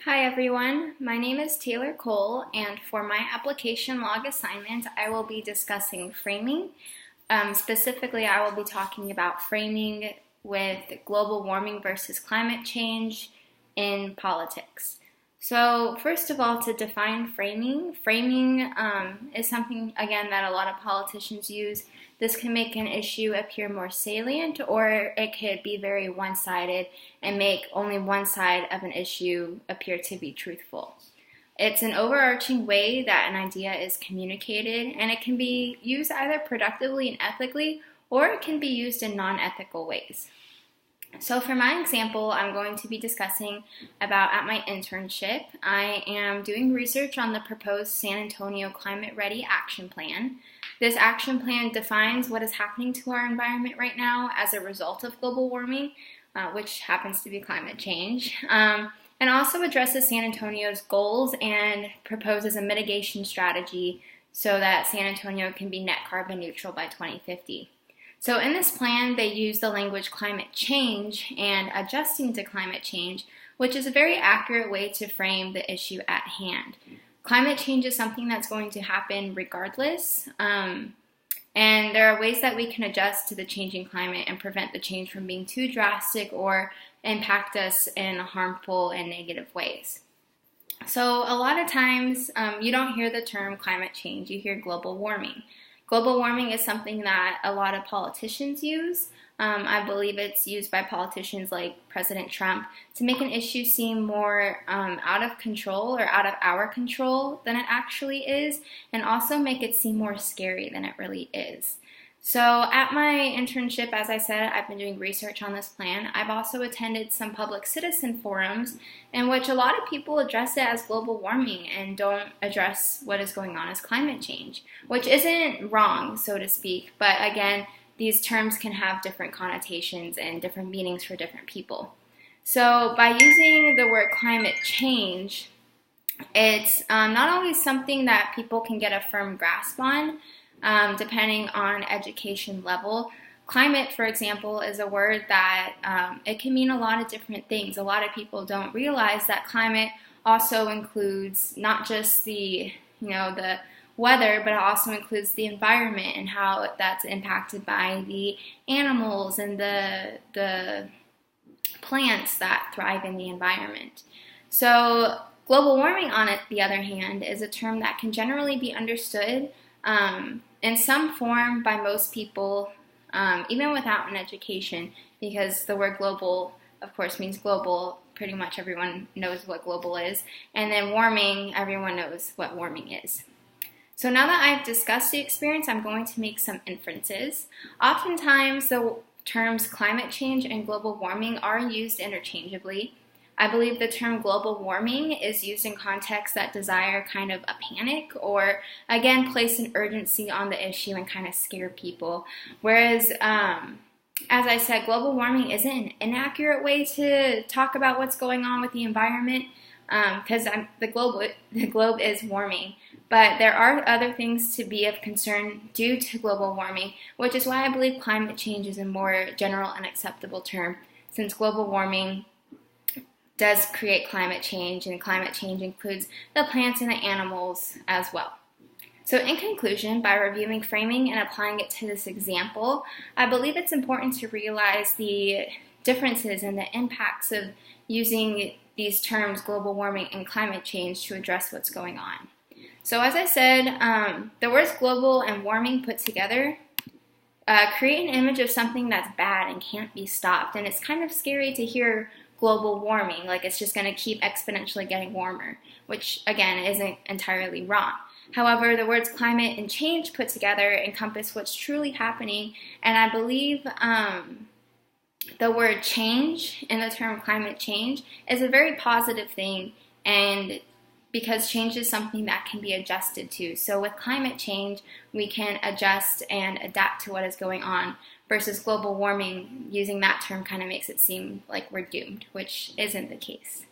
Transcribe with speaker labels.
Speaker 1: Hi everyone, my name is Taylor Cole, and for my application log assignment, I will be discussing framing. Specifically, I will be talking about framing with global warming versus climate change in politics. So first of all, to define framing is something, again, that a lot of politicians use. This can make an issue appear more salient, or it could be very one-sided and make only one side of an issue appear to be truthful. It's an overarching way that an idea is communicated, and it can be used either productively and ethically, or it can be used in non-ethical ways. So for my example, I'm going to be discussing about at my internship, I am doing research on the proposed San Antonio Climate Ready Action Plan. This action plan defines what is happening to our environment right now as a result of global warming, which happens to be climate change, and also addresses San Antonio's goals and proposes a mitigation strategy so that San Antonio can be net carbon neutral by 2050. So in this plan, they use the language climate change and adjusting to climate change, which is a very accurate way to frame the issue at hand. Climate change is something that's going to happen regardless, and there are ways that we can adjust to the changing climate and prevent the change from being too drastic or impact us in harmful and negative ways. So a lot of times you don't hear the term climate change, you hear global warming. Global warming is something that a lot of politicians use. I believe it's used by politicians like President Trump to make an issue seem more out of control or out of our control than it actually is, and also make it seem more scary than it really is. So at my internship, as I said, I've been doing research on this plan. I've also attended some public citizen forums in which a lot of people address it as global warming and don't address what is going on as climate change, which isn't wrong, so to speak, but again, these terms can have different connotations and different meanings for different people. So by using the word climate change, it's not always something that people can get a firm grasp on, depending on education level. Climate, for example, is a word that it can mean a lot of different things. A lot of people don't realize that climate also includes not just the weather, but it also includes the environment and how that's impacted by the animals and the plants that thrive in the environment. So global warming, on the other hand, is a term that can generally be understood in some form by most people, even without an education, because the word global, of course, means global. Pretty much everyone knows what global is. And then warming, everyone knows what warming is. So now that I've discussed the experience, I'm going to make some inferences. Oftentimes, the terms climate change and global warming are used interchangeably. I believe the term global warming is used in contexts that desire kind of a panic or, again, place an urgency on the issue and kind of scare people. Whereas, as I said, global warming isn't an inaccurate way to talk about what's going on with the environment, because the globe is warming. But there are other things to be of concern due to global warming, which is why I believe climate change is a more general and acceptable term, since global warming does create climate change, and climate change includes the plants and the animals as well. So in conclusion, by reviewing framing and applying it to this example, I believe it's important to realize the differences and the impacts of using these terms, global warming and climate change, to address what's going on. So as I said, the words global and warming put together create an image of something that's bad and can't be stopped. And it's kind of scary to hear global warming, like it's just going to keep exponentially getting warmer, which again isn't entirely wrong. However, the words climate and change put together encompass what's truly happening, and I believe the word change in the term climate change is a very positive thing, and because change is something that can be adjusted to. So with climate change, we can adjust and adapt to what is going on, versus global warming, using that term kind of makes it seem like we're doomed, which isn't the case.